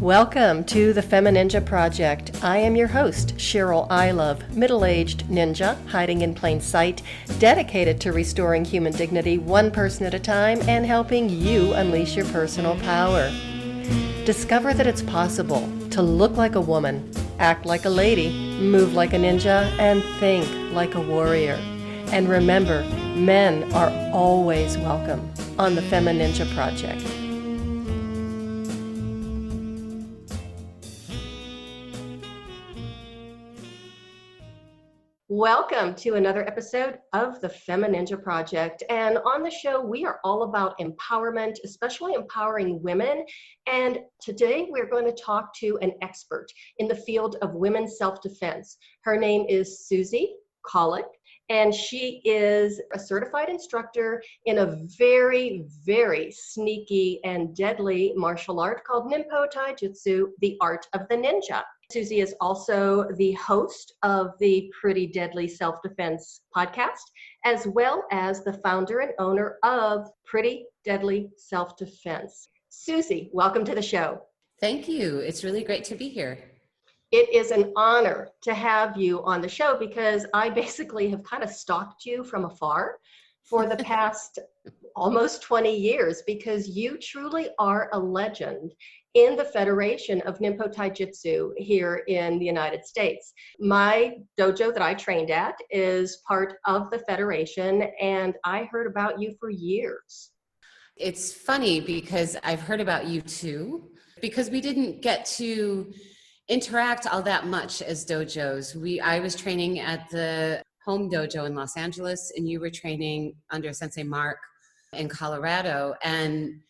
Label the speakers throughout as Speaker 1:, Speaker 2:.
Speaker 1: Welcome to the FemiNinja Project. I am your host, Cheryl Ilove, middle-aged ninja hiding in plain sight, dedicated to restoring human dignity one person at a time and helping you unleash your personal power. Discover that it's possible to look like a woman, act like a lady, move like a ninja, and think like a warrior. And remember, men are always welcome on the FemiNinja Project. Welcome to another episode of the FemiNinja Project. And on the show, we are all about empowerment, especially empowering women. And today we're going to talk to an expert in the field of women's self-defense. Her name is Susie Khalich, and she is a certified instructor in a very, very sneaky and deadly martial art called Ninpo Tai Jutsu, the art of the ninja. Susie is also the host of the Pretty Deadly Self-Defense podcast, as well as the founder and owner of Pretty Deadly Self-Defense. Susie, welcome to the show.
Speaker 2: Thank you. It's really great to be here.
Speaker 1: It is an honor to have you on the show because I basically have kind of stalked you from afar for the past almost 20 years because you truly are a legend in the Federation of Ninpo Tai Jutsu here in the United States. My dojo that I trained at is part of the Federation, and I heard about you for years.
Speaker 2: It's funny because I've heard about you too, because we didn't get to interact all that much as dojos. I was training at the home dojo in Los Angeles, and you were training under Sensei Mark in Colorado. And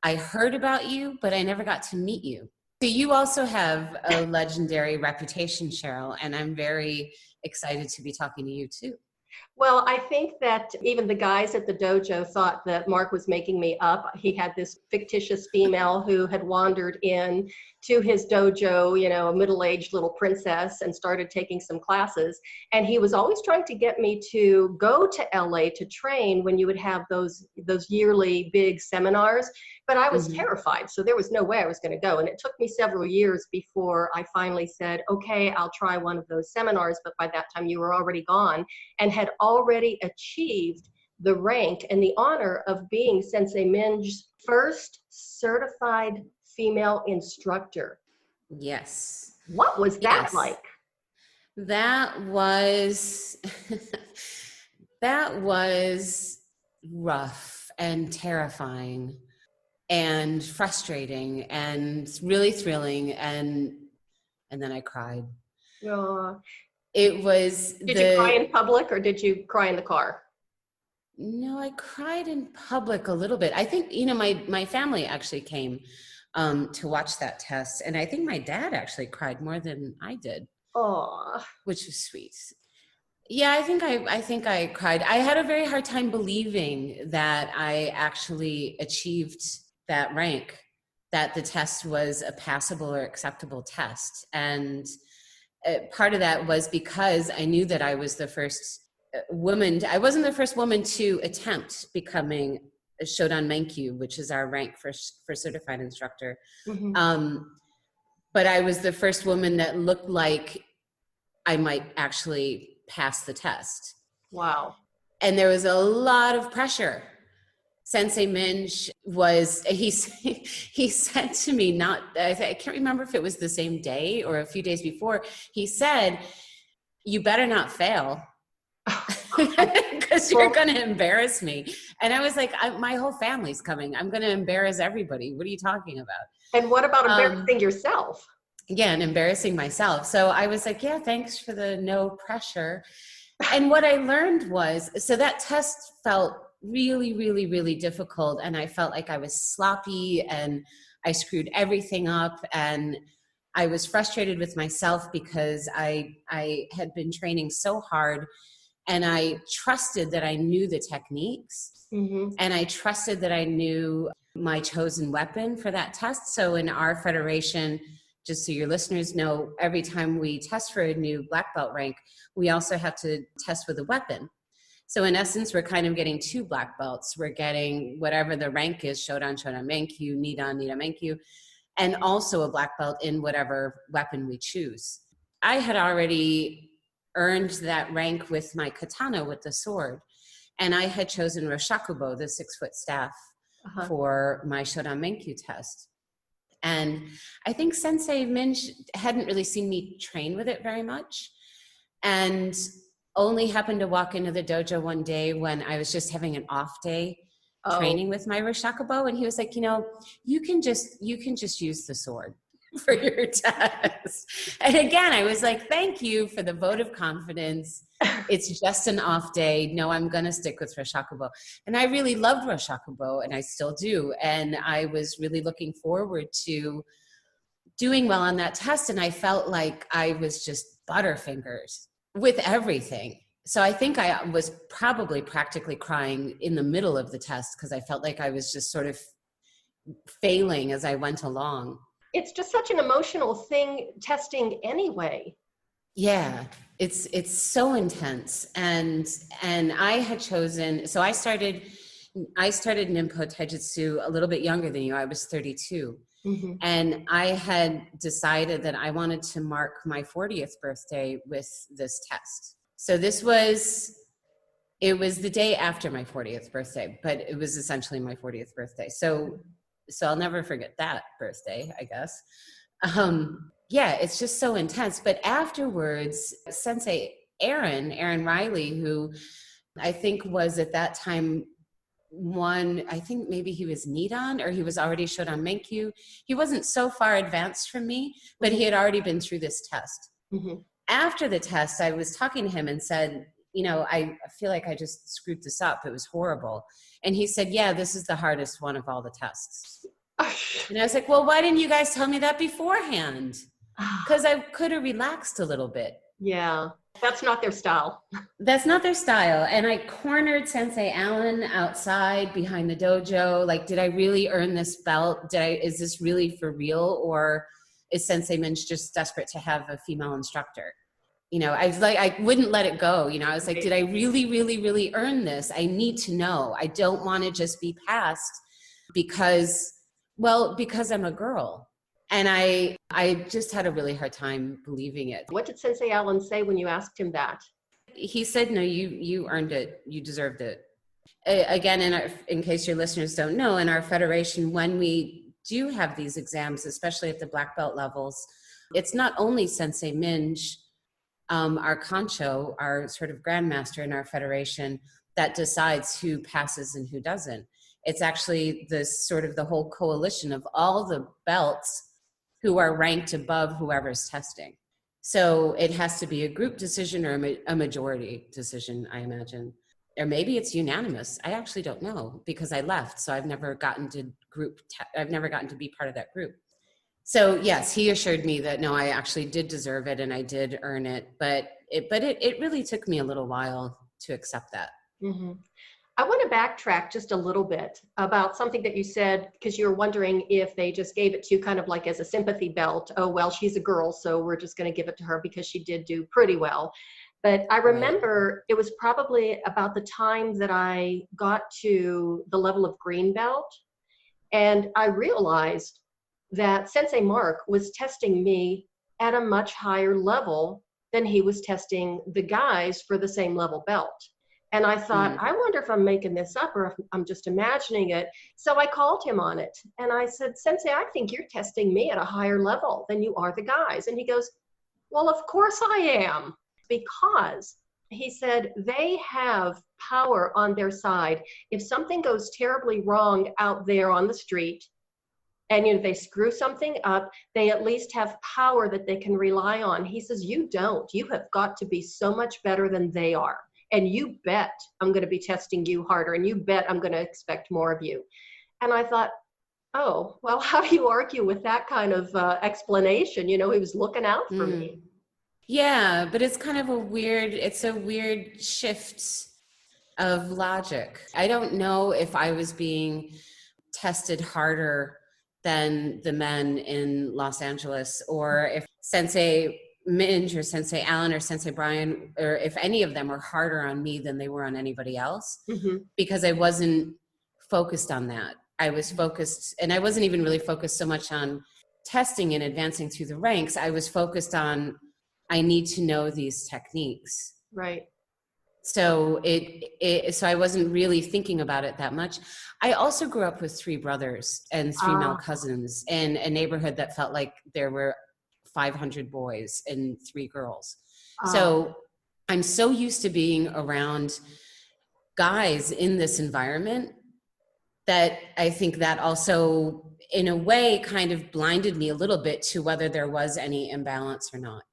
Speaker 2: I heard about you, but I never got to meet you. So you also have a legendary reputation, Cheryl, and I'm very excited to be talking to you too.
Speaker 1: Well, I think that even the guys at the dojo thought that Mark was making me up. He had this fictitious female who had wandered in to his dojo, a middle-aged little princess, and started taking some classes. And he was always trying to get me to go to LA to train when you would have those yearly big seminars. But I was terrified, so there was no way I was going to go. And it took me several years before I finally said, okay, I'll try one of those seminars. But by that time, you were already gone and had already achieved the rank and the honor of being Sensei Minj's first certified female instructor.
Speaker 2: Yes.
Speaker 1: What was that like?
Speaker 2: That was, that was rough and terrifying and frustrating and really thrilling. And then I cried. It was.
Speaker 1: Did you cry in public or did you cry in the car?
Speaker 2: No, I cried in public a little bit. I think, my family actually came to watch that test. And I think my dad actually cried more than I did.
Speaker 1: Oh,
Speaker 2: which was sweet. Yeah, I think I cried. I had a very hard time believing that I actually achieved that rank, that the test was a passable or acceptable test. And part of that was because I knew that I was the first woman. I wasn't the first woman to attempt becoming a Shodan Menkyu, which is our rank for certified instructor. But I was the first woman that looked like I might actually pass the test.
Speaker 1: Wow.
Speaker 2: And there was a lot of pressure. Sensei Minj he said to me, I can't remember if it was the same day or a few days before, he said, you better not fail because you're going to embarrass me. And I was like, my whole family's coming. I'm going to embarrass everybody. What are you talking about?
Speaker 1: And what about embarrassing yourself?
Speaker 2: Yeah, and embarrassing myself. So I was like, yeah, thanks for the no pressure. And what I learned was, so that test felt really, really, really difficult. And I felt like I was sloppy and I screwed everything up. And I was frustrated with myself because I had been training so hard and I trusted that I knew the techniques and I trusted that I knew my chosen weapon for that test. So in our federation, just so your listeners know, every time we test for a new black belt rank, we also have to test with a weapon. So in essence, we're kind of getting two black belts. We're getting whatever the rank is, Shodan Menkyu, Nidan Menkyu. and also a black belt in whatever weapon we choose. I had already earned that rank with my katana, with the sword. And I had chosen Roshakubo, the 6-foot staff, for my Shodan Menkyu test. And I think Sensei Minj hadn't really seen me train with it very much, and only happened to walk into the dojo one day when I was just having an off day training with my Roshakubo. And he was like, you can just use the sword for your test. And again, I was like, thank you for the vote of confidence. It's just an off day. No, I'm going to stick with Roshakubo. And I really loved Roshakubo, and I still do. And I was really looking forward to doing well on that test. And I felt like I was just butterfingers with everything. So I think I was probably practically crying in the middle of the test because I felt like I was just sort of failing as I went along.
Speaker 1: It's just such an emotional thing, testing anyway.
Speaker 2: Yeah, it's so intense. And I had chosen, so I started Ninpo Tai Jutsu a little bit younger than you. I was 32. Mm-hmm. And I had decided that I wanted to mark my 40th birthday with this test. So it was the day after my 40th birthday, but it was essentially my 40th birthday. So I'll never forget that birthday, I guess. Yeah, it's just so intense. But afterwards, Sensei Aaron Riley, who I think was at that time I think maybe he was Nidan, or he was already Shodan Menkyu. He wasn't so far advanced from me, but he had already been through this test. Mm-hmm. After the test, I was talking to him and said, I feel like I just screwed this up. It was horrible. And he said, yeah, this is the hardest one of all the tests. And I was like, well, why didn't you guys tell me that beforehand? Because I could have relaxed a little bit.
Speaker 1: Yeah, that's not their style.
Speaker 2: That's not their style. And I cornered Sensei Alan outside behind the dojo. Like, did I really earn this belt? Is this really for real? Or is Sensei Minj just desperate to have a female instructor? I was like, I wouldn't let it go. I was like, did I really, really, really earn this? I need to know. I don't want to just be passed because I'm a girl. And I just had a really hard time believing it.
Speaker 1: What did Sensei Alan say when you asked him that?
Speaker 2: He said, no, you earned it. You deserved it. Again, in case your listeners don't know, in our federation, when we do have these exams, especially at the black belt levels, it's not only Sensei Minj, our Kancho, our sort of grandmaster in our federation, that decides who passes and who doesn't. It's actually the whole coalition of all the belts who are ranked above whoever's testing. So it has to be a group decision or a majority decision, I imagine. Or maybe it's unanimous. I actually don't know because I left. So I've never gotten to be part of that group. So yes, he assured me that no, I actually did deserve it and I did earn it. But it really took me a little while to accept that.
Speaker 1: Mm-hmm. I want to backtrack just a little bit about something that you said, because you were wondering if they just gave it to you kind of like as a sympathy belt. Oh, well, she's a girl, so we're just going to give it to her because she did do pretty well. But I remember it was probably about the time that I got to the level of green belt, and I realized that Sensei Mark was testing me at a much higher level than he was testing the guys for the same level belt. And I thought, I wonder if I'm making this up or if I'm just imagining it. So I called him on it. And I said, Sensei, I think you're testing me at a higher level than you are the guys. And he goes, well, of course I am. Because he said they have power on their side. If something goes terribly wrong out there on the street, and they screw something up, they at least have power that they can rely on. He says, you don't. You have got to be so much better than they are. And you bet I'm going to be testing you harder, and you bet I'm going to expect more of you. And I thought, oh, well, how do you argue with that kind of explanation? He was looking out for me.
Speaker 2: Yeah, but it's kind of a weird shift of logic. I don't know if I was being tested harder than the men in Los Angeles, or if Sensei Minj or Sensei Alan or Sensei Brian, or if any of them were harder on me than they were on anybody else, because I wasn't focused on that. I was focused, and I wasn't even really focused so much on testing and advancing through the ranks, I was focused on, I need to know these techniques.
Speaker 1: Right.
Speaker 2: So so I wasn't really thinking about it that much. I also grew up with 3 brothers and 3 male cousins in a neighborhood that felt like there were 500 boys and 3 girls. So I'm so used to being around guys in this environment that I think that also, in a way, kind of blinded me a little bit to whether there was any imbalance or not.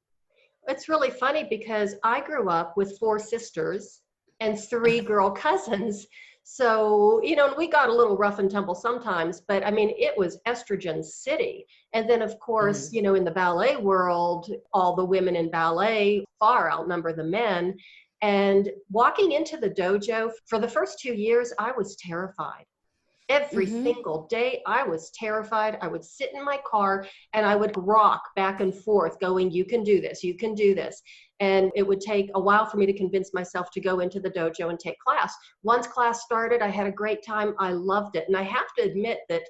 Speaker 1: It's really funny because I grew up with 4 sisters and 3 girl cousins. So, you know, we got a little rough and tumble sometimes, but I mean, it was estrogen city. And then, of course, you know, in the ballet world, all the women in ballet far outnumber the men. And walking into the dojo for the first 2 years, I was terrified. Every single day, I was terrified. I would sit in my car and I would rock back and forth going, you can do this, you can do this. And it would take a while for me to convince myself to go into the dojo and take class. Once class started, I had a great time. I loved it. And I have to admit that,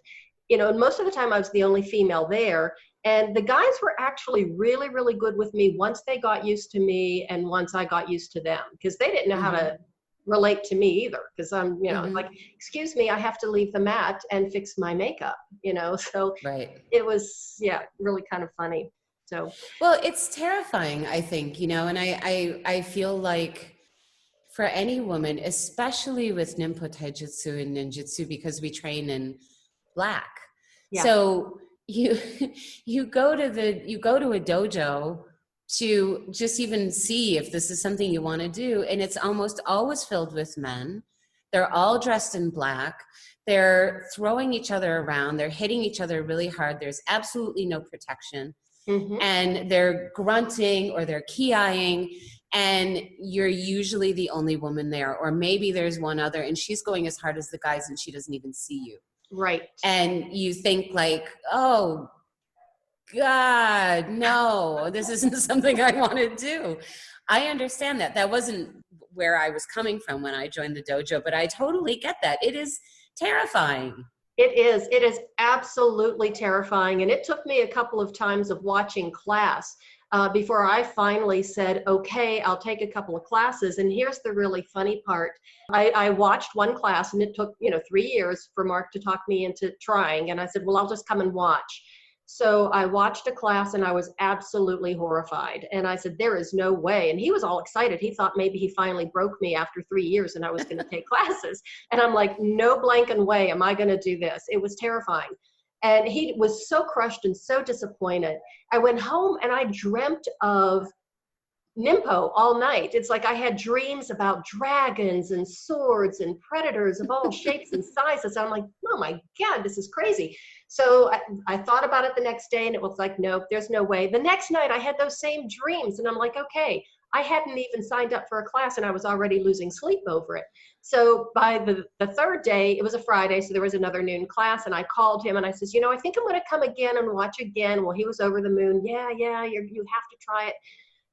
Speaker 1: you know, most of the time I was the only female there. And the guys were actually really, really good with me once they got used to me and once I got used to them, because they didn't know how to relate to me either, because I'm, you know, like, excuse me, I have to leave the mat and fix my makeup, you know. So it was, yeah, really kind of funny. So
Speaker 2: well, it's terrifying, I think, you know, and I feel like for any woman, especially with Ninpo Tai Jutsu and ninjutsu, because we train in black. So you go to a dojo to just even see if this is something you want to do. And it's almost always filled with men. They're all dressed in black. They're throwing each other around. They're hitting each other really hard. There's absolutely no protection. And they're grunting or they're ki-eyeing. And you're usually the only woman there. Or maybe there's one other and she's going as hard as the guys and she doesn't even see you.
Speaker 1: Right.
Speaker 2: And you think like, oh, God, no, this isn't something I want to do. I understand that. That wasn't where I was coming from when I joined the dojo, but I totally get that. It is terrifying.
Speaker 1: It is. It is absolutely terrifying. And it took me a couple of times of watching class before I finally said, okay, I'll take a couple of classes. And here's the really funny part. I watched one class and it took, 3 years for Mark to talk me into trying. And I said, well, I'll just come and watch. So I watched a class and I was absolutely horrified. And I said, there is no way. And he was all excited. He thought maybe he finally broke me after 3 years and I was going to take classes. And I'm like, no blanking way am I going to do this. It was terrifying. And he was so crushed and so disappointed. I went home and I dreamt of Ninpo all night. It's like I had dreams about dragons and swords and predators of all shapes and sizes. I'm like, oh my God, this is crazy. So I thought about it the next day and it was like, nope, there's no way. The next night I had those same dreams and I'm like, okay, I hadn't even signed up for a class and I was already losing sleep over it. So by the third day, it was a Friday, so there was another noon class, and I called him and I says, I think I'm going to come again and watch again. Well, he was over the moon. Yeah, you have to try it.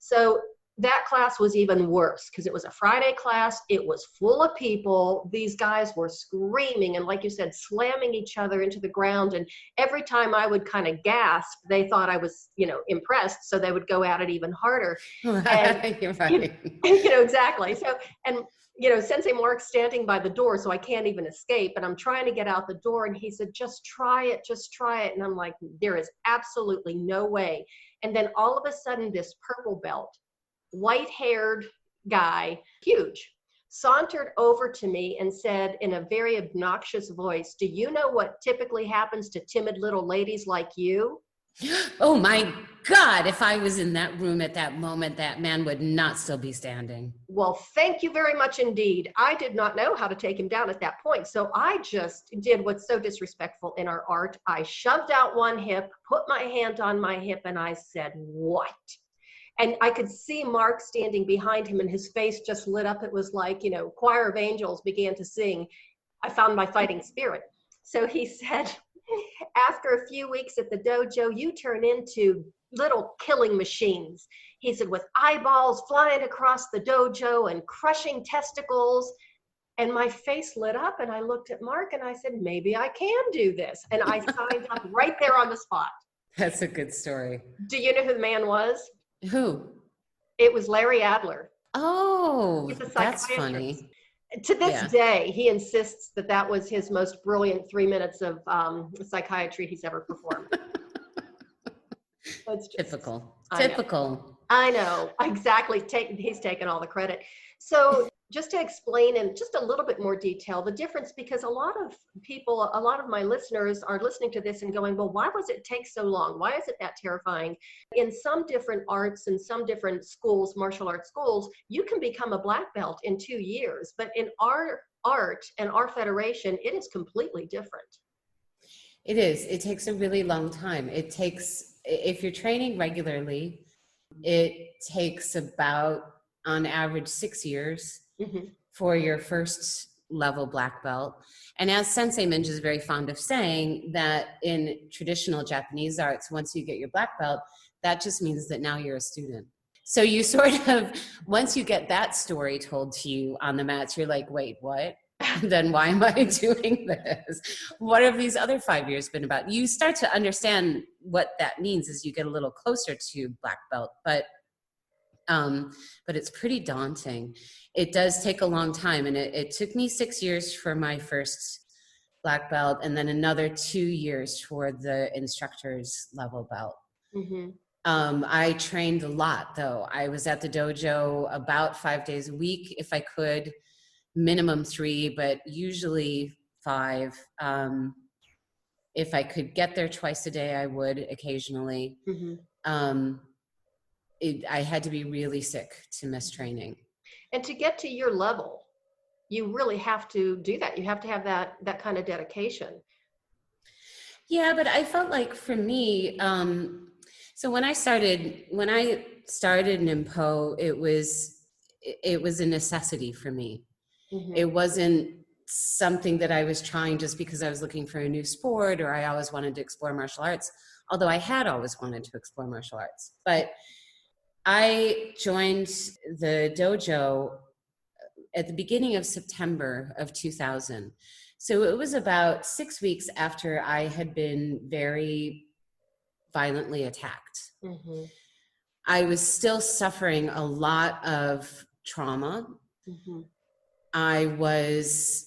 Speaker 1: So that class was even worse because it was a Friday class. It was full of people. These guys were screaming and, like you said, slamming each other into the ground. And every time I would kind of gasp, they thought I was, impressed. So they would go at it even harder. And,
Speaker 2: You're right.
Speaker 1: Exactly. So, and, Sensei Mark's standing by the door, so I can't even escape. And I'm trying to get out the door. And he said, just try it. Just try it. And I'm like, there is absolutely no way. And then all of a sudden, this purple belt, white-haired guy, huge, sauntered over to me and said in a very obnoxious voice, do you know what typically happens to timid little ladies like you?
Speaker 2: Oh my God, if I was in that room at that moment, that man would not still be standing.
Speaker 1: Well, thank you very much indeed. I did not know how to take him down at that point. So I just did what's so disrespectful in our art. I shoved out one hip, put my hand on my hip, and I said, what? And I could see Mark standing behind him and his face just lit up. It was like, choir of angels began to sing, I found my fighting spirit. So he said, after a few weeks at the dojo, you turn into little killing machines. He said, with eyeballs flying across the dojo and crushing testicles. And my face lit up and I looked at Mark and I said, maybe I can do this. And I signed up right there on the spot.
Speaker 2: That's a good story.
Speaker 1: Do you know who the man was?
Speaker 2: Who?
Speaker 1: It was Larry Adler.
Speaker 2: Oh,
Speaker 1: He's a
Speaker 2: that's
Speaker 1: psychiatrist.
Speaker 2: funny.
Speaker 1: To this
Speaker 2: Yeah.
Speaker 1: day, he insists that that was his most brilliant 3 minutes of psychiatry he's ever performed. That's just
Speaker 2: Typical.
Speaker 1: I know.
Speaker 2: Typical.
Speaker 1: I know, exactly. He's taken all the credit. So just to explain in just a little bit more detail, the difference, because a lot of people, a lot of my listeners are listening to this and going, well, why was it take so long? Why is it that terrifying? In some different arts and some different schools, martial arts schools, you can become a black belt in 2 years. But in our art and our federation, it is completely different.
Speaker 2: It is. It takes a really long time. It takes, if you're training regularly, it takes about, on average, 6 years for your first level black belt. And as Sensei Minja is very fond of saying, that in traditional Japanese arts, once you get your black belt, that just means that now you're a student. So you sort of, once you get that story told to you on the mats, you're like, wait, what? Then why am I doing this? What have these other 5 years been about? You start to understand what that means as you get a little closer to black belt, but it's pretty daunting. It does take a long time, and it took me 6 years for my first black belt, and then another 2 years for the instructor's level belt. I trained a lot, though. I was at the dojo about 5 days a week, if I could. Minimum 3, but usually 5. If I could get there twice a day, I would occasionally. I had to be really sick to miss training.
Speaker 1: And to get to your level, you really have to do that. You have to have that kind of dedication.
Speaker 2: Yeah, but I felt like for me, so when I started Ninpo, it was a necessity for me. It wasn't something that I was trying just because I was looking for a new sport or I always wanted to explore martial arts, although I had always wanted to explore martial arts. But I joined the dojo at the beginning of September of 2000. So it was about 6 weeks after I had been very violently attacked. I was still suffering a lot of trauma. I was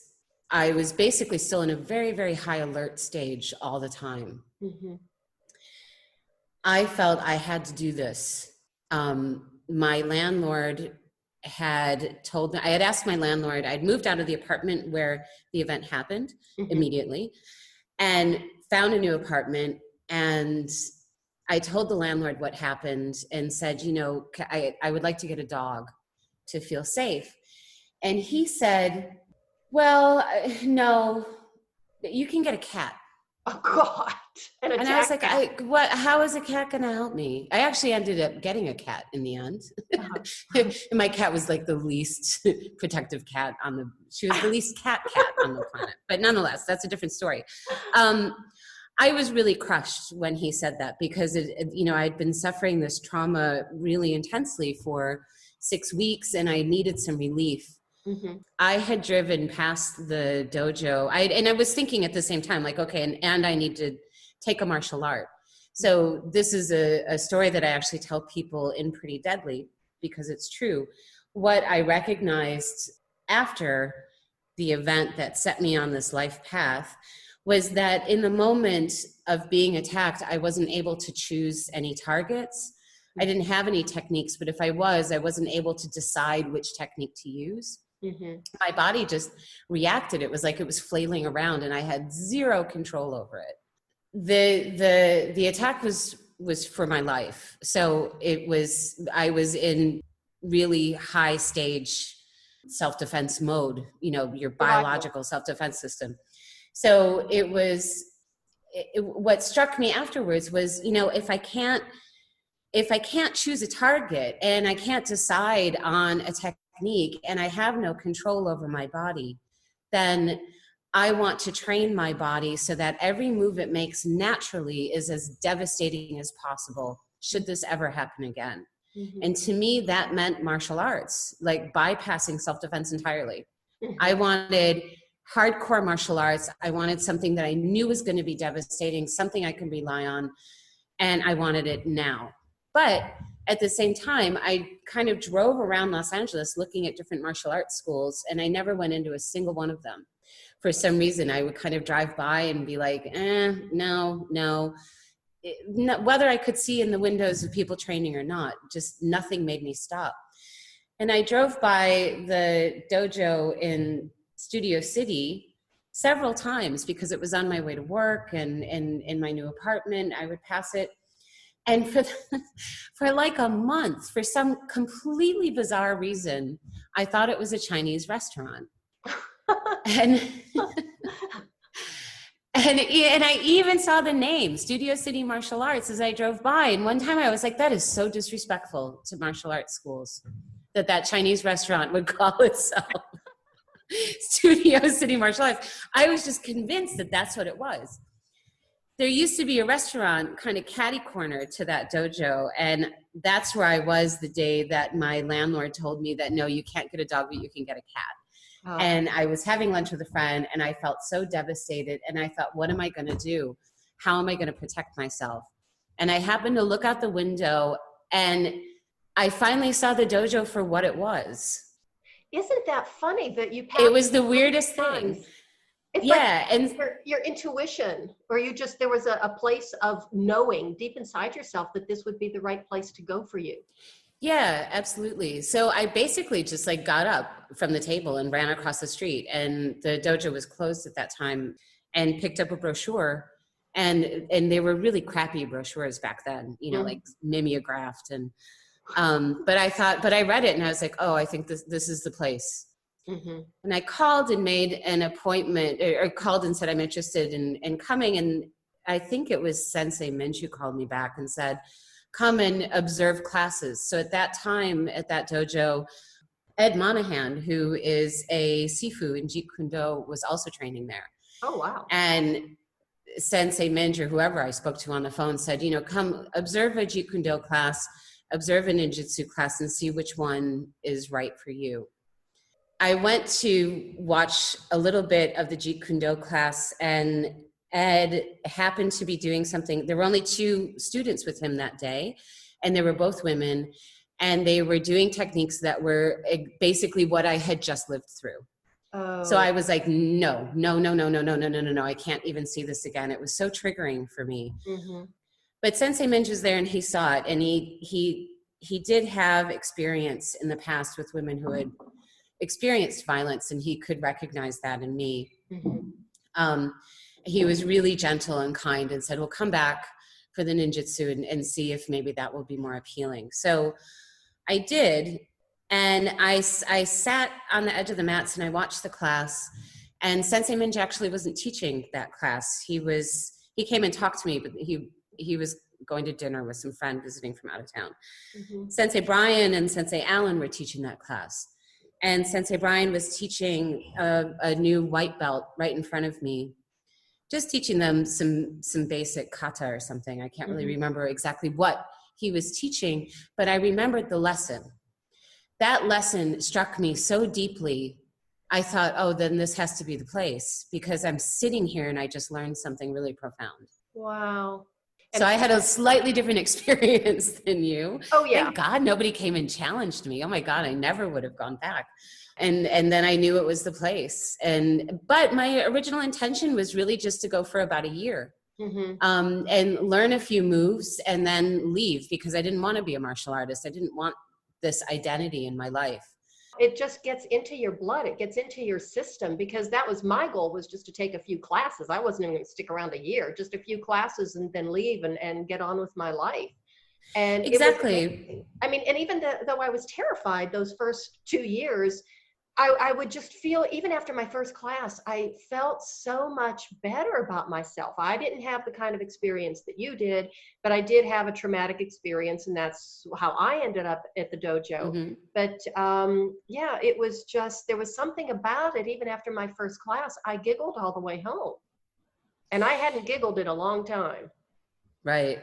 Speaker 2: basically still in a very, very high alert stage all the time. I felt I had to do this. My landlord had told me, I had asked my landlord, I'd moved out of the apartment where the event happened immediately and found a new apartment. And I told the landlord what happened and said, I would like to get a dog to feel safe. And he said, well, no, you can get a cat.
Speaker 1: Oh, God. And
Speaker 2: I was like, what? How is a cat going to help me? I actually ended up getting a cat in the end. And my cat was like the least protective cat she was the least cat on the planet. But nonetheless, that's a different story. I was really crushed when he said that because, I'd been suffering this trauma really intensely for 6 weeks and I needed some relief. I had driven past the dojo. And I was thinking at the same time, like, okay, and I need to take a martial art. So this is a story that I actually tell people in Pretty Deadly because it's true. What I recognized after the event that set me on this life path was that in the moment of being attacked, I wasn't able to choose any targets. I didn't have any techniques, but if I wasn't able to decide which technique to use. My body just reacted. It was like it was flailing around and I had zero control over it. The attack was for my life. So I was in really high stage self-defense mode, your biological self-defense system. So what struck me afterwards was, if I can't choose a target and I can't decide on a technique and I have no control over my body, then I want to train my body so that every move it makes naturally is as devastating as possible should this ever happen again. And to me, that meant martial arts, like bypassing self-defense entirely. I wanted hardcore martial arts. I wanted something that I knew was going to be devastating, something I could rely on. and I wanted it now. But at the same time, I kind of drove around Los Angeles looking at different martial arts schools, and I never went into a single one of them. For some reason, I would kind of drive by and be like, no. Whether I could see in the windows of people training or not, just nothing made me stop. And I drove by the dojo in Studio City several times because it was on my way to work, and in my new apartment, I would pass it. And for like a month, for some completely bizarre reason, I thought it was a Chinese restaurant. And I even saw the name, Studio City Martial Arts, as I drove by. And one time I was like, that is so disrespectful to martial arts schools, that Chinese restaurant would call itself Studio City Martial Arts. I was just convinced that that's what it was. There used to be a restaurant kind of catty corner to that dojo, and that's where I was the day that my landlord told me that, no, you can't get a dog, but you can get a cat. Oh. And I was having lunch with a friend, and I felt so devastated, and I thought, what am I going to do? How am I going to protect myself? And I happened to look out the window, and I finally saw the dojo for what it was.
Speaker 1: Isn't that funny that you passed?
Speaker 2: It was the weirdest thing.
Speaker 1: It's
Speaker 2: yeah,
Speaker 1: like
Speaker 2: and
Speaker 1: your intuition, or there was a place of knowing deep inside yourself that this would be the right place to go for you.
Speaker 2: Yeah, absolutely. So I basically just like got up from the table and ran across the street, and the dojo was closed at that time, and picked up a brochure, and they were really crappy brochures back then, you know, like mimeographed, and but I read it and I was like, oh, I think this is the place. Mm-hmm. And I called and made an appointment, or called and said, I'm interested in coming. And I think it was Sensei Minch who called me back and said, come and observe classes. So at that time, at that dojo, Ed Monahan, who is a Sifu in Jeet Kune Do, was also training there.
Speaker 1: Oh, wow.
Speaker 2: And Sensei Minch, or whoever I spoke to on the phone, said, you know, come observe a Jeet Kune Do class, observe a ninjutsu class, and see which one is right for you. I went to watch a little bit of the Jeet Kune Do class, and Ed happened to be doing something. There were only 2 students with him that day, and they were both women, and they were doing techniques that were basically what I had just lived through. Oh. So I was like, no, I can't even see this again. It was so triggering for me. Mm-hmm. But Sensei Minch was there, and he saw it, and he did have experience in the past with women who had experienced violence, and he could recognize that in me. Mm-hmm. He was really gentle and kind, and said, well, come back for the ninjutsu and see if maybe that will be more appealing. So I did, and I sat on the edge of the mats and I watched the class, and Sensei Minch actually wasn't teaching that class. He came and talked to me, but he was going to dinner with some friend visiting from out of town. Mm-hmm. Sensei Brian and Sensei Allen were teaching that class. And Sensei Brian was teaching a new white belt right in front of me, just teaching them some basic kata or something. I can't really remember exactly what he was teaching, but I remembered the lesson. That lesson struck me so deeply, I thought, oh, then this has to be the place, because I'm sitting here and I just learned something really profound.
Speaker 1: Wow.
Speaker 2: So I had a slightly different experience than you.
Speaker 1: Oh, yeah.
Speaker 2: Thank God nobody came and challenged me. Oh my God, I never would have gone back. And then I knew it was the place. But my original intention was really just to go for about a year, and learn a few moves and then leave, because I didn't want to be a martial artist. I didn't want this identity in my life.
Speaker 1: It just gets into your blood. It gets into your system, because that was my goal, was just to take a few classes. I wasn't even going to stick around a year, just a few classes and then leave and get on with my life. And
Speaker 2: exactly.
Speaker 1: And even though I was terrified those first 2 years, I would just feel, even after my first class, I felt so much better about myself. I didn't have the kind of experience that you did, but I did have a traumatic experience, and that's how I ended up at the dojo. Mm-hmm. But yeah, it was just, there was something about it. Even after my first class, I giggled all the way home, and I hadn't giggled in a long time.
Speaker 2: Right.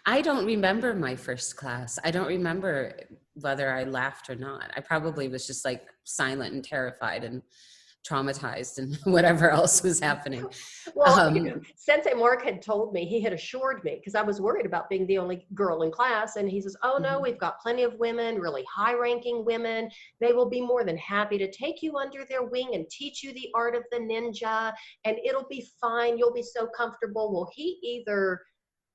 Speaker 2: I don't remember my first class. I don't remember whether I laughed or not. I probably was just like silent and terrified and traumatized and whatever else was happening.
Speaker 1: Well, Sensei Mark had told me, he had assured me, because I was worried about being the only girl in class. And he says, oh no, we've got plenty of women, really high ranking women. They will be more than happy to take you under their wing and teach you the art of the ninja, and it'll be fine. You'll be so comfortable. Well, he either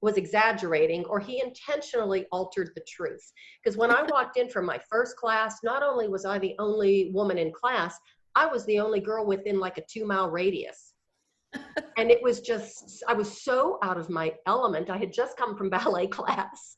Speaker 1: was exaggerating or he intentionally altered the truth. Because when I walked in from my first class, not only was I the only woman in class, I was the only girl within like a 2-mile radius. And it was just, I was so out of my element. I had just come from ballet class.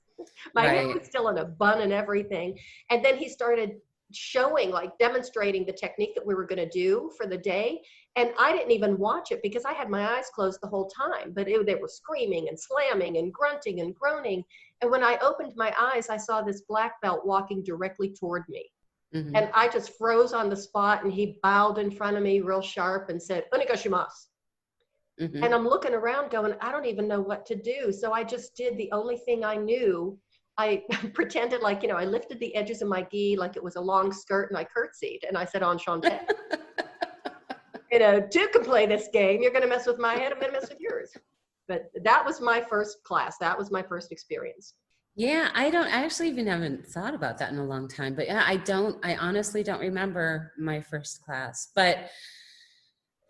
Speaker 1: My hair was still in a bun and everything. And then he started showing, like demonstrating the technique that we were going to do for the day. And I didn't even watch it because I had my eyes closed the whole time. But they were screaming and slamming and grunting and groaning. And when I opened my eyes, I saw this black belt walking directly toward me. And I just froze on the spot, and he bowed in front of me real sharp and said, "Onegaishimasu." And I'm looking around going, I don't even know what to do. So I just did the only thing I knew. I pretended like, I lifted the edges of my gi like it was a long skirt, and I curtsied. And I said, "Enchanté." Two can play this game. You're going to mess with my head. I'm going to mess with yours. But that was my first class. That was my first experience.
Speaker 2: Yeah, I actually even haven't thought about that in a long time, but yeah, I honestly don't remember my first class, but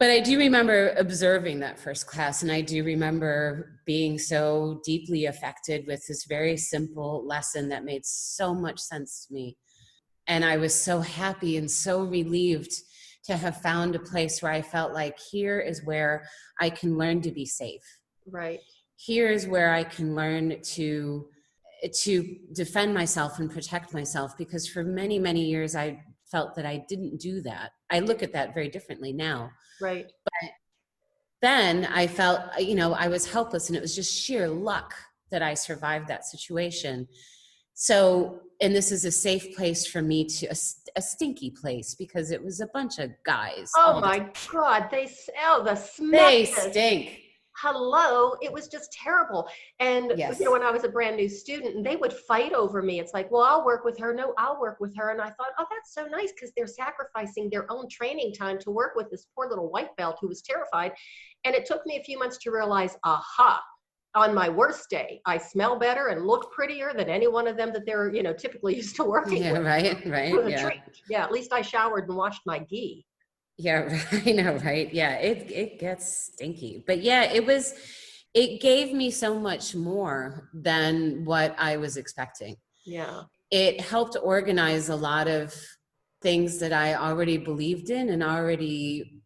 Speaker 2: I do remember observing that first class. And I do remember being so deeply affected with this very simple lesson that made so much sense to me. And I was so happy and so relieved to have found a place where I felt like here is where I can learn to be safe.
Speaker 1: Right.
Speaker 2: Here is where I can learn to defend myself and protect myself, because for many, many years I felt that I didn't do that. I look at that very differently now.
Speaker 1: Right.
Speaker 2: But then I felt, I was helpless, and it was just sheer luck that I survived that situation. So, and this is a safe place for me a stinky place, because it was a bunch of guys.
Speaker 1: Oh my God, the smell.
Speaker 2: They stink.
Speaker 1: Hello, it was just terrible. And
Speaker 2: yes.
Speaker 1: When I was a brand new student, and they would fight over me, it's like, well, I'll work with her. No, I'll work with her. And I thought, oh, that's so nice, because they're sacrificing their own training time to work with this poor little white belt who was terrified. And it took me a few months to realize, aha, on my worst day, I smell better and look prettier than any one of them that they're, typically used to working with.
Speaker 2: Right.
Speaker 1: It was a treat. Yeah, at least I showered and washed my gi.
Speaker 2: Yeah, I know, right? Yeah, it gets stinky. But yeah, it gave me so much more than what I was expecting.
Speaker 1: Yeah.
Speaker 2: It helped organize a lot of things that I already believed in, and already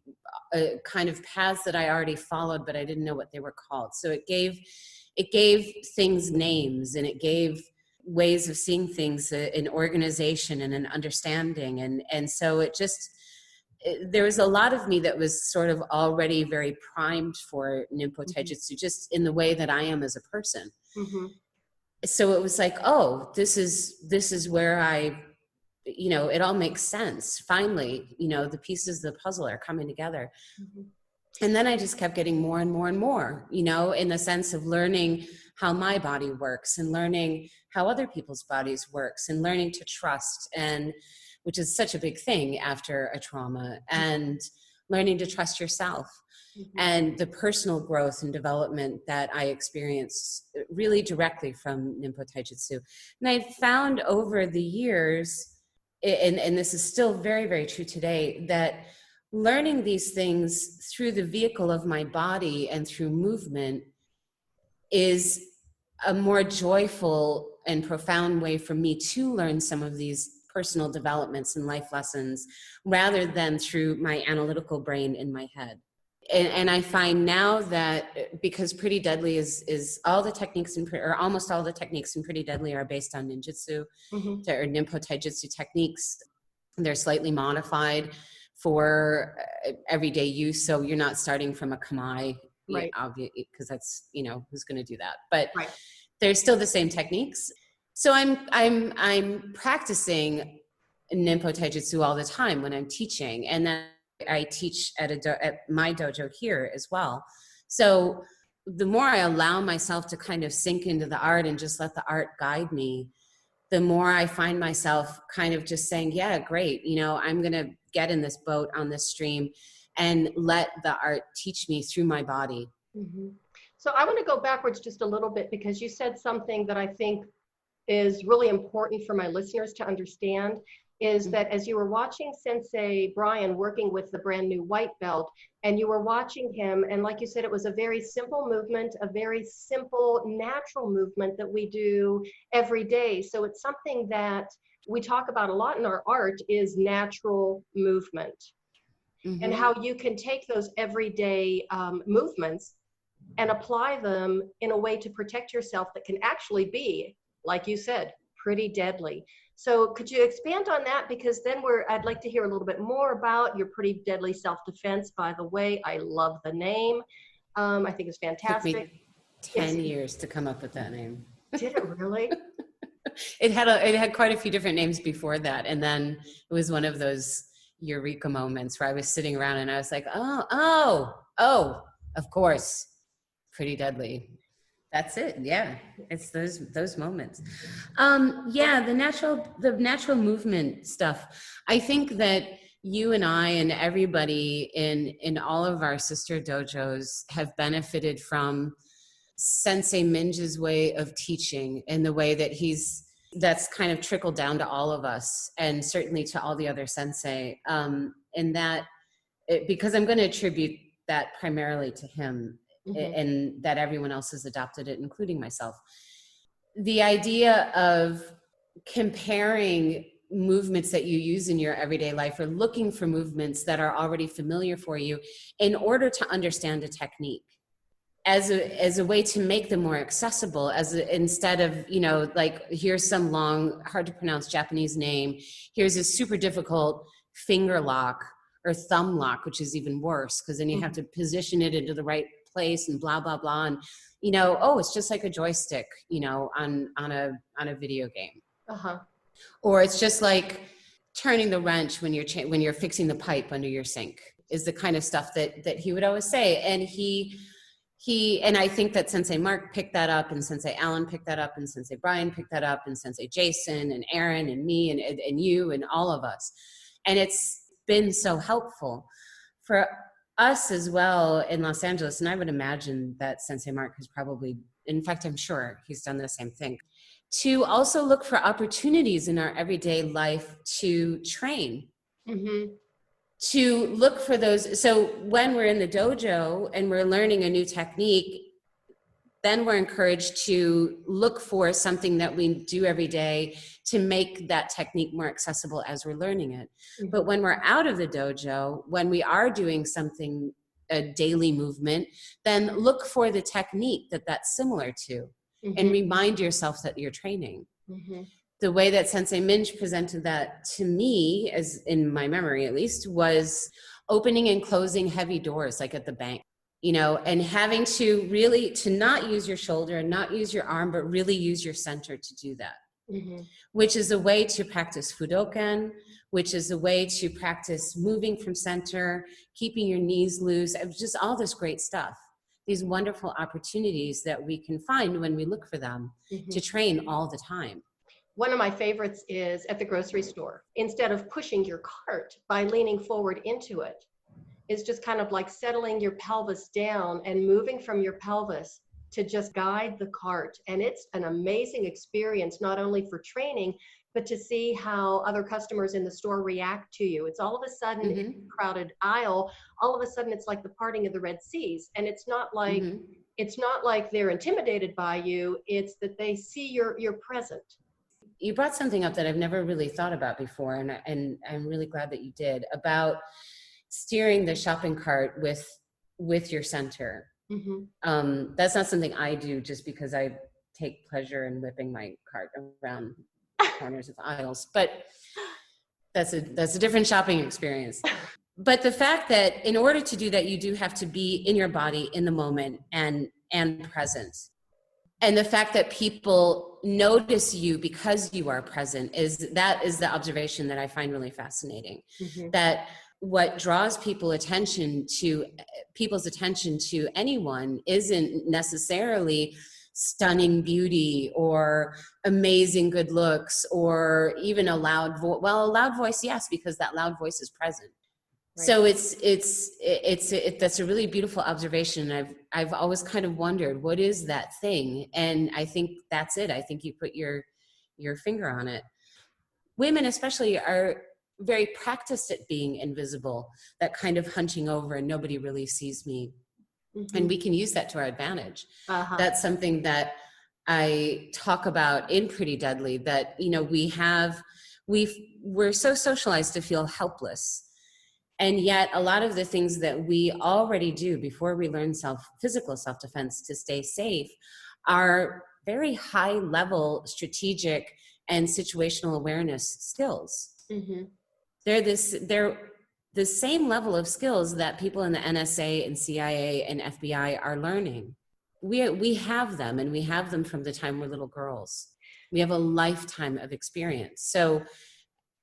Speaker 2: kind of paths that I already followed, but I didn't know what they were called. So it gave things names, and it gave ways of seeing things, an organization and an understanding. And so there was a lot of me that was sort of already very primed for Ninpo Tai Jutsu, just in the way that I am as a person. So it was like, oh, this is where it all makes sense. Finally, the pieces of the puzzle are coming together. And then I just kept getting more and more and more, in the sense of learning how my body works, and learning how other people's bodies works, and learning to trust, and which is such a big thing after a trauma, and learning to trust yourself, and the personal growth and development that I experienced really directly from Ninpo Tai Jutsu. And I found over the years, and this is still very, very true today, that learning these things through the vehicle of my body and through movement is a more joyful and profound way for me to learn some of these personal developments and life lessons, rather than through my analytical brain in my head. And I find now that, because Pretty Deadly is all the techniques, or almost all the techniques in Pretty Deadly are based on ninjutsu, or Ninpo Tai Jutsu techniques. They're slightly modified for everyday use, so you're not starting from a kamae,
Speaker 1: right?
Speaker 2: Because that's, who's going to do that? But they're still the same techniques. So I'm practicing Ninpo Tai Jutsu all the time when I'm teaching, and then I teach at my dojo here as well. So the more I allow myself to kind of sink into the art and just let the art guide me, the more I find myself kind of just saying, yeah, great, I'm going to get in this boat on this stream and let the art teach me through my body.
Speaker 1: Mm-hmm. So I want to go backwards just a little bit, because you said something that I think is really important for my listeners to understand, is that as you were watching Sensei Brian working with the brand new white belt, and you were watching him, and like you said, it was a very simple movement, a very simple, natural movement that we do every day. So it's something that we talk about a lot in our art, is natural movement. Mm-hmm. And how you can take those everyday movements and apply them in a way to protect yourself that can actually be, like you said, pretty deadly. So could you expand on that? Because then I'd like to hear a little bit more about your Pretty Deadly Self-Defense. By the way, I love the name. I think it's fantastic.
Speaker 2: It took me 10 years to come up with that name.
Speaker 1: Did it really?
Speaker 2: It had quite a few different names before that. And then it was one of those eureka moments where I was sitting around and I was like, oh, of course. Pretty Deadly. That's it. Yeah. It's those moments. The natural movement stuff. I think that you and I and everybody in all of our sister dojos have benefited from Sensei Minja's way of teaching, in the way that that's kind of trickled down to all of us, and certainly to all the other sensei. And that, because I'm going to attribute that primarily to him. Mm-hmm. And that everyone else has adopted it, including myself. The idea of comparing movements that you use in your everyday life, or looking for movements that are already familiar for you in order to understand a technique, as a way to make them more accessible, instead of, like, here's some long, hard to pronounce Japanese name, here's a super difficult finger lock or thumb lock, which is even worse, because then you have to position it into the right place and blah blah blah, and it's just like a joystick on a video game. Or it's just like turning the wrench when you're fixing the pipe under your sink, is the kind of stuff that he would always say. And he and I think that Sensei Mark picked that up, and Sensei Alan picked that up, and Sensei Brian picked that up, and Sensei Jason and Aaron and me and you and all of us. And it's been so helpful for us as well in Los Angeles. And I would imagine that Sensei Mark has probably, in fact, I'm sure he's done the same thing, to also look for opportunities in our everyday life to train. Mm-hmm. To look for those. So when we're in the dojo and we're learning a new technique, then we're encouraged to look for something that we do every day to make that technique more accessible as we're learning it. Mm-hmm. But when we're out of the dojo, when we are doing something, a daily movement, then look for the technique that's similar to, mm-hmm. and remind yourself that you're training. Mm-hmm. The way that Sensei Minj presented that to me, as in my memory at least, was opening and closing heavy doors, like at the bank. And having to not use your shoulder and not use your arm, but really use your center to do that. Mm-hmm. Which is a way to practice Fudokan, which is a way to practice moving from center, keeping your knees loose, just all this great stuff. These wonderful opportunities that we can find when we look for them, mm-hmm. to train all the time.
Speaker 1: One of my favorites is at the grocery store. Instead of pushing your cart by leaning forward into it, is just kind of like settling your pelvis down and moving from your pelvis to just guide the cart. And it's an amazing experience, not only for training, but to see how other customers in the store react to you. It's all of a sudden, mm-hmm. in a crowded aisle, all of a sudden it's like the parting of the Red Seas. And it's not like, mm-hmm. it's not like they're intimidated by you, it's that they see you're present.
Speaker 2: You brought something up that I've never really thought about before, and I'm really glad that you did, about steering the shopping cart with your center. Mm-hmm. That's not something I do just because I take pleasure in whipping my cart around corners of aisles, but that's a different shopping experience. But the fact that in order to do that, you do have to be in your body in the moment and present. And the fact that people notice you because you are present is the observation that I find really fascinating. Mm-hmm. That what draws people's attention to anyone isn't necessarily stunning beauty or amazing good looks or even a loud voice. Well, a loud voice, yes, because that loud voice is present. Right. So that's a really beautiful observation. I've always kind of wondered, what is that thing? And I think that's it. I think you put your finger on it. Women especially are very practiced at being invisible, that kind of hunching over and nobody really sees me. And we can use that to our advantage. That's something that I talk about in Pretty Deadly, that, you know, we're so socialized to feel helpless. And yet a lot of the things that we already do before we learn physical self-defense to stay safe are very high level strategic and situational awareness skills. They're the same level of skills that people in the NSA and CIA and FBI are learning. We have them, and we have them from the time we're little girls. We have a lifetime of experience. So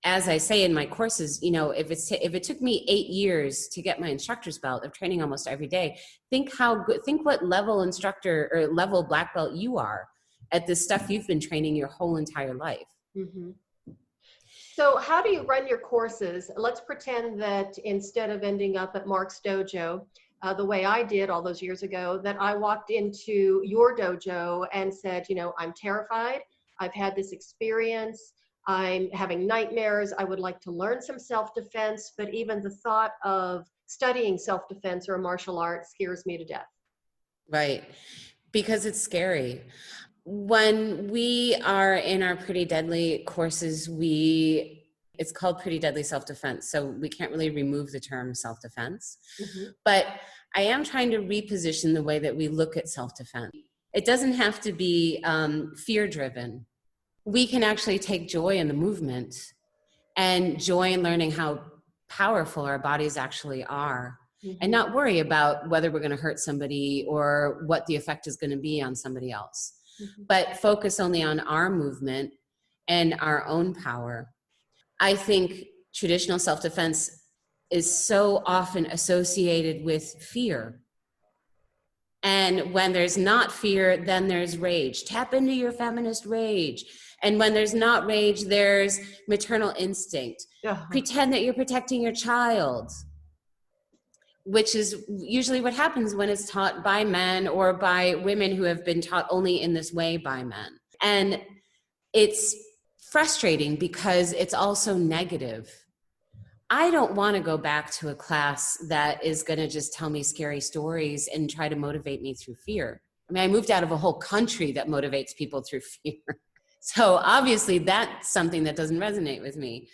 Speaker 2: as I say in my courses, you know, if it took me 8 years to get my instructor's belt of training almost every day, think what level instructor or level black belt you are at the stuff you've been training your whole entire life.
Speaker 1: So how do you run your courses? Let's pretend that instead of ending up at Mark's dojo, the way I did all those years ago, that I walked into your dojo and said, you know, I'm terrified. I've had this experience. I'm having nightmares. I would like to learn some self-defense, but even the thought of studying self-defense or a martial art scares me to death.
Speaker 2: Right. Because it's scary. When we are in our Pretty Deadly courses, it's called Pretty Deadly Self-Defense. So we can't really remove the term self-defense, but I am trying to reposition the way that we look at self-defense. It doesn't have to be fear-driven. We can actually take joy in the movement and joy in learning how powerful our bodies actually are, and not worry about whether we're going to hurt somebody or what the effect is going to be on somebody else, but focus only on our movement and our own power. I think traditional self-defense is so often associated with fear. And when there's not fear, then there's rage. Tap into your feminist rage. And when there's not rage, there's maternal instinct. Pretend that you're protecting your child, which is usually what happens when it's taught by men or by women who have been taught only in this way by men. And it's frustrating because it's also negative. I don't want to go back to a class that is going to just tell me scary stories and try to motivate me through fear. I mean, I moved out of a whole country that motivates people through fear. So obviously that's something that doesn't resonate with me.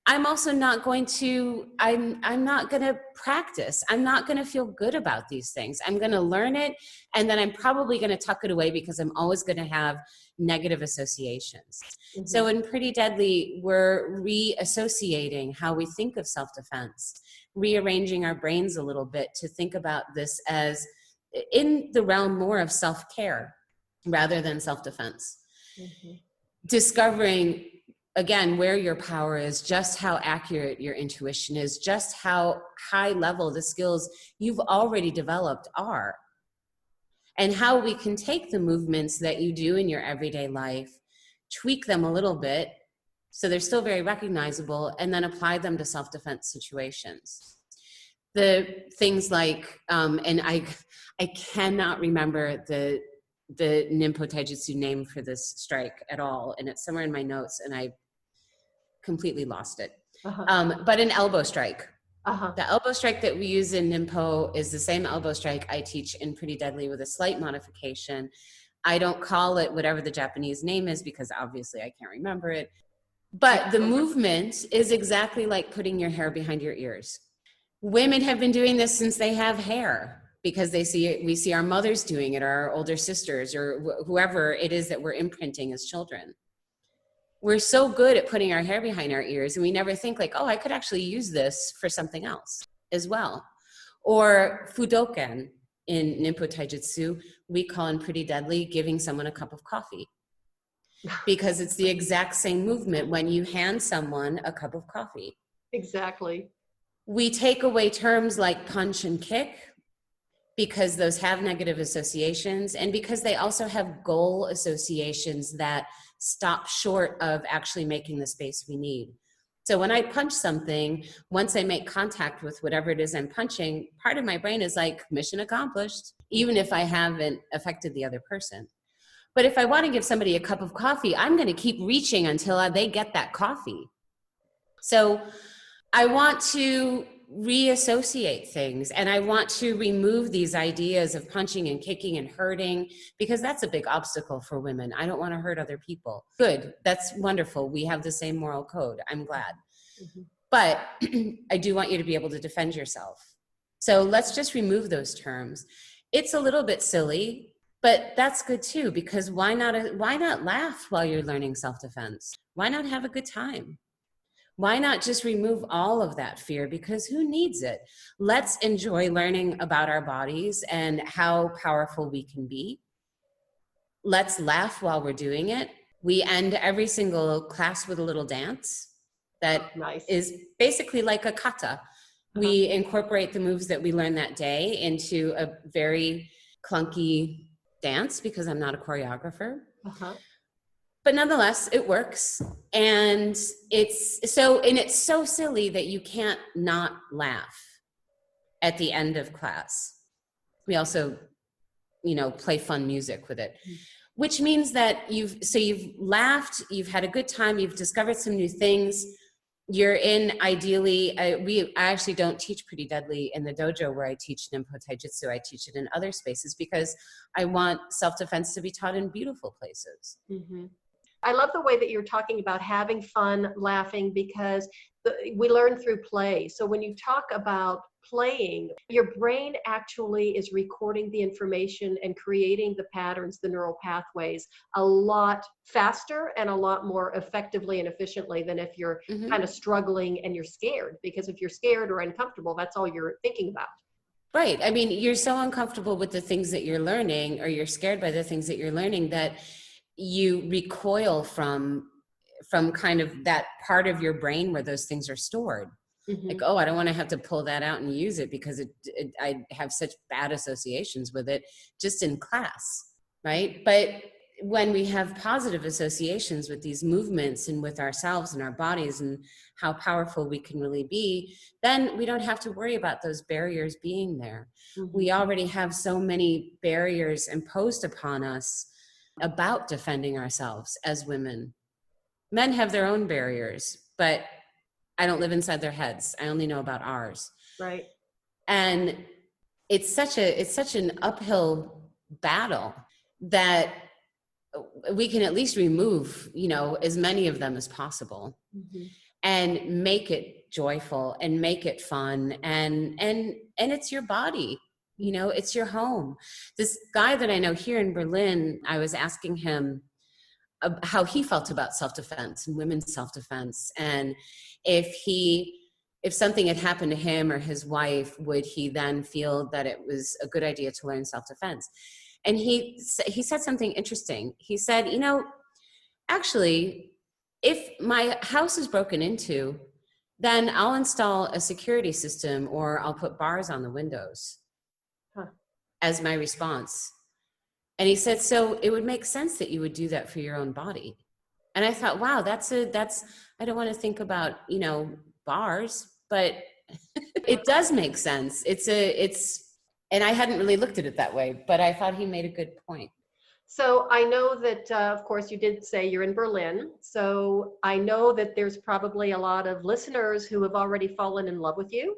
Speaker 2: I'm also not going to, I'm not going to practice. I'm not going to feel good about these things. I'm going to learn it, and then I'm probably going to tuck it away because I'm always going to have negative associations. So in Pretty Deadly, we're reassociating how we think of self-defense, rearranging our brains a little bit to think about this as in the realm more of self-care rather than self-defense. Discovering, again, where your power is, just how accurate your intuition is, just how high level the skills you've already developed are, and how we can take the movements that you do in your everyday life, tweak them a little bit so they're still very recognizable, and then apply them to self-defense situations. The things like, and I cannot remember the Ninpo Tai Jutsu name for this strike at all, and it's somewhere in my notes, and I completely lost it. But an elbow strike. The elbow strike that we use in Ninpo is the same elbow strike I teach in Pretty Deadly with a slight modification. I don't call it whatever the Japanese name is because obviously I can't remember it. But the movement is exactly like putting your hair behind your ears. Women have been doing this since they have hair, because we see our mothers doing it, or our older sisters, or whoever it is that we're imprinting as children. We're so good at putting our hair behind our ears, and we never think like, oh, I could actually use this for something else as well. Or Fudoken in Ninpo Tai Jutsu, we call in Pretty Deadly giving someone a cup of coffee, because it's the exact same movement when you hand someone a cup of coffee.
Speaker 1: Exactly.
Speaker 2: We take away terms like punch and kick, because those have negative associations, and because they also have goal associations that stop short of actually making the space we need. So when I punch something, once I make contact with whatever it is I'm punching, part of my brain is like, mission accomplished, even if I haven't affected the other person. But if I want to give somebody a cup of coffee, I'm going to keep reaching until they get that coffee. So I want to reassociate things, and I want to remove these ideas of punching and kicking and hurting, because that's a big obstacle for women. I don't want to hurt other people. Good. That's wonderful. We have the same moral code. I'm glad. Mm-hmm. But I do want you to be able to defend yourself. So let's just remove those terms. It's a little bit silly, but that's good too, because why not laugh while you're learning self-defense? Why not have a good time? Why not just remove all of that fear? Because who needs it? Let's enjoy learning about our bodies and how powerful we can be. Let's laugh while we're doing it. We end every single class with a little dance that is basically like a kata. We incorporate the moves that we learned that day into a very clunky dance, because I'm not a choreographer. But nonetheless, it works. And it's so silly that you can't not laugh at the end of class. We also, play fun music with it, which means that you've laughed, you've had a good time, you've discovered some new things. You're in, ideally, I actually don't teach Pretty Deadly in the dojo where I teach Ninpo Tai Jutsu. I teach it in other spaces because I want self-defense to be taught in beautiful places.
Speaker 1: Mm-hmm. I love the way that you're talking about having fun, laughing, because we learn through play. So when you talk about playing, your brain actually is recording the information and creating the patterns, the neural pathways, a lot faster and a lot more effectively and efficiently than if you're kind of struggling and you're scared. Because if you're scared or uncomfortable, that's all you're thinking about.
Speaker 2: Right. I mean, you're so uncomfortable with the things that you're learning, or you're scared by the things that you're learning, that you recoil from kind of that part of your brain where those things are stored. Like, oh, I don't want to have to pull that out and use it because I have such bad associations with it just in class, right? But when we have positive associations with these movements and with ourselves and our bodies and how powerful we can really be, then we don't have to worry about those barriers being there. We already have so many barriers imposed upon us about defending ourselves as women. Men have their own barriers, but I don't live inside their heads. I only know about ours.
Speaker 1: Right.
Speaker 2: And it's such an uphill battle that we can at least remove, as many of them as possible, and make it joyful and make it fun. And it's your body. It's your home. This guy that I know here in Berlin, I was asking him how he felt about self-defense and women's self-defense. And if something had happened to him or his wife, would he then feel that it was a good idea to learn self-defense? And he said something interesting. He said, actually, if my house is broken into, then I'll install a security system, or I'll put bars on the windows as my response. And he said, so it would make sense that you would do that for your own body. And I thought, wow, I don't want to think about, bars, but it does make sense. And I hadn't really looked at it that way, but I thought he made a good point.
Speaker 1: So I know that, of course, you did say you're in Berlin. So I know that there's probably a lot of listeners who have already fallen in love with you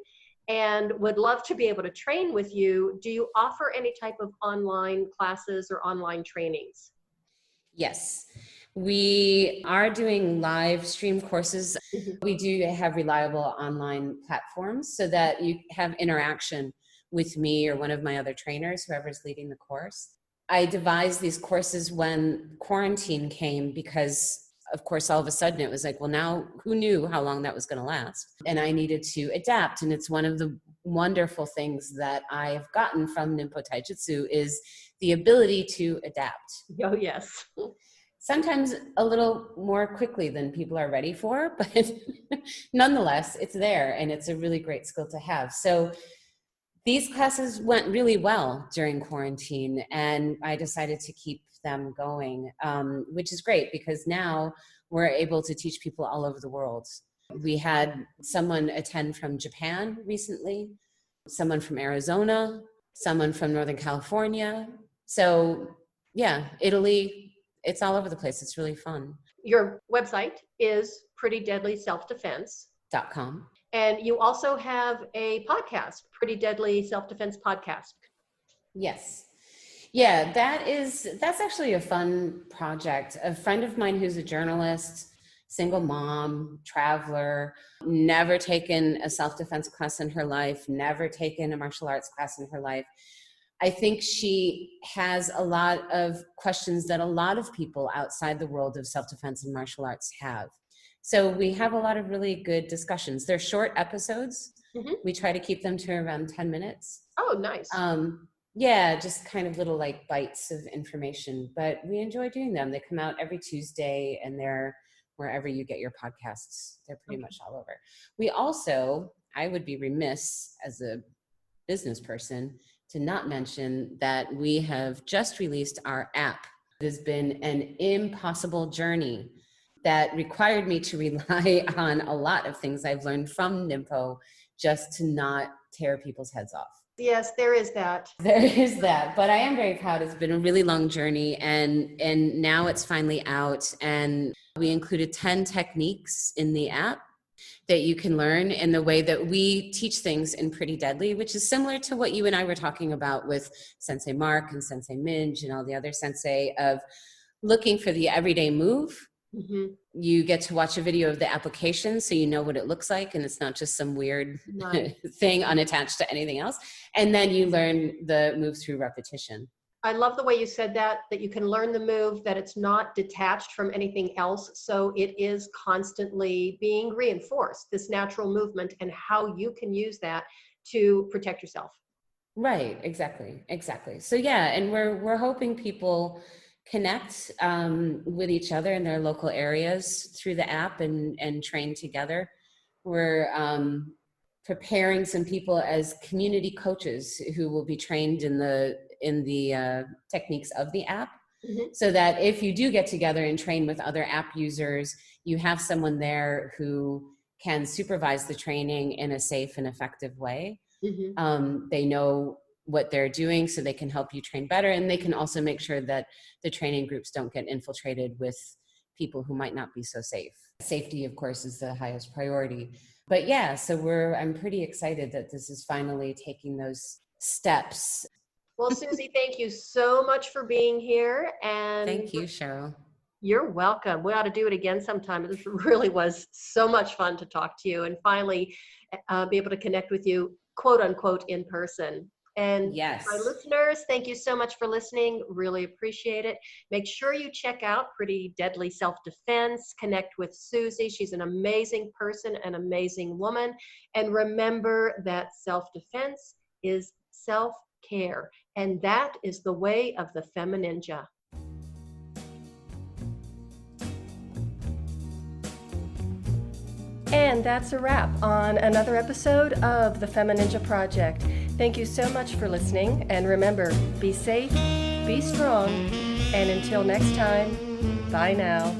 Speaker 1: and would love to be able to train with you. Do you offer any type of online classes or online trainings?
Speaker 2: Yes, we are doing live stream courses. We do have reliable online platforms so that you have interaction with me or one of my other trainers, whoever's leading the course. I devised these courses when quarantine came because, of course, all of a sudden it was like, well, now who knew how long that was going to last? And I needed to adapt. And it's one of the wonderful things that I've gotten from Ninpo Tai Jutsu is the ability to adapt.
Speaker 1: Oh, yes.
Speaker 2: Sometimes a little more quickly than people are ready for, but nonetheless, it's there and it's a really great skill to have. So These classes went really well during quarantine, and I decided to keep them going, which is great because now we're able to teach people all over the world. We had someone attend from Japan recently, someone from Arizona, someone from Northern California. So yeah, Italy, it's all over the place. It's really fun.
Speaker 1: Your website is Pretty Deadly Self-Defense.
Speaker 2: .com.
Speaker 1: And you also have a podcast, Pretty Deadly Self-Defense Podcast.
Speaker 2: Yes. Yeah, that's actually a fun project. A friend of mine who's a journalist, single mom, traveler, never taken a self-defense class in her life, never taken a martial arts class in her life. I think she has a lot of questions that a lot of people outside the world of self-defense and martial arts have. So we have a lot of really good discussions. They're short episodes. Mm-hmm. We try to keep them to around 10 minutes.
Speaker 1: Oh, nice.
Speaker 2: Yeah, just kind of little like bites of information, but we enjoy doing them. They come out every Tuesday and they're wherever you get your podcasts. They're pretty much all over. We also, I would be remiss as a business person to not mention that we have just released our app. It has been an impossible journey that required me to rely on a lot of things I've learned from Ninpo just to not tear people's heads off.
Speaker 1: Yes, there is that.
Speaker 2: There is that, but I am very proud. It's been a really long journey, and now it's finally out, and we included 10 techniques in the app that you can learn in the way that we teach things in Pretty Deadly, which is similar to what you and I were talking about with Sensei Mark and Sensei Minj and all the other sensei, of looking for the everyday move. Mm-hmm. You get to watch a video of the application so you know what it looks like and it's not just some weird thing unattached to anything else. And then you learn the move through repetition.
Speaker 1: I love the way you said that you can learn the move, that it's not detached from anything else. So it is constantly being reinforced, this natural movement, and how you can use that to protect yourself.
Speaker 2: Right, exactly. So yeah, and we're hoping people connect with each other in their local areas through the app and train together. We're preparing some people as community coaches who will be trained in the techniques of the app, mm-hmm. so that if you do get together and train with other app users, you have someone there who can supervise the training in a safe and effective way. Mm-hmm. They know what they're doing so they can help you train better, and they can also make sure that the training groups don't get infiltrated with people who might not be so safe. Safety, of course, is the highest priority. But yeah, so I'm pretty excited that this is finally taking those steps.
Speaker 1: Well, Susie, thank you so much for being here. And
Speaker 2: thank you, Cheryl.
Speaker 1: You're welcome. We ought to do it again sometime. This really was so much fun to talk to you and finally be able to connect with you, quote unquote, in person. And
Speaker 2: yes,
Speaker 1: my listeners, thank you so much for listening. Really appreciate it. Make sure you check out Pretty Deadly Self-Defense. Connect with Susie. She's an amazing person, an amazing woman. And remember that self-defense is self-care. And that is the way of the FemiNinja. And that's a wrap on another episode of the FemiNinja Project. Thank you so much for listening. And remember, be safe, be strong, and until next time, bye now.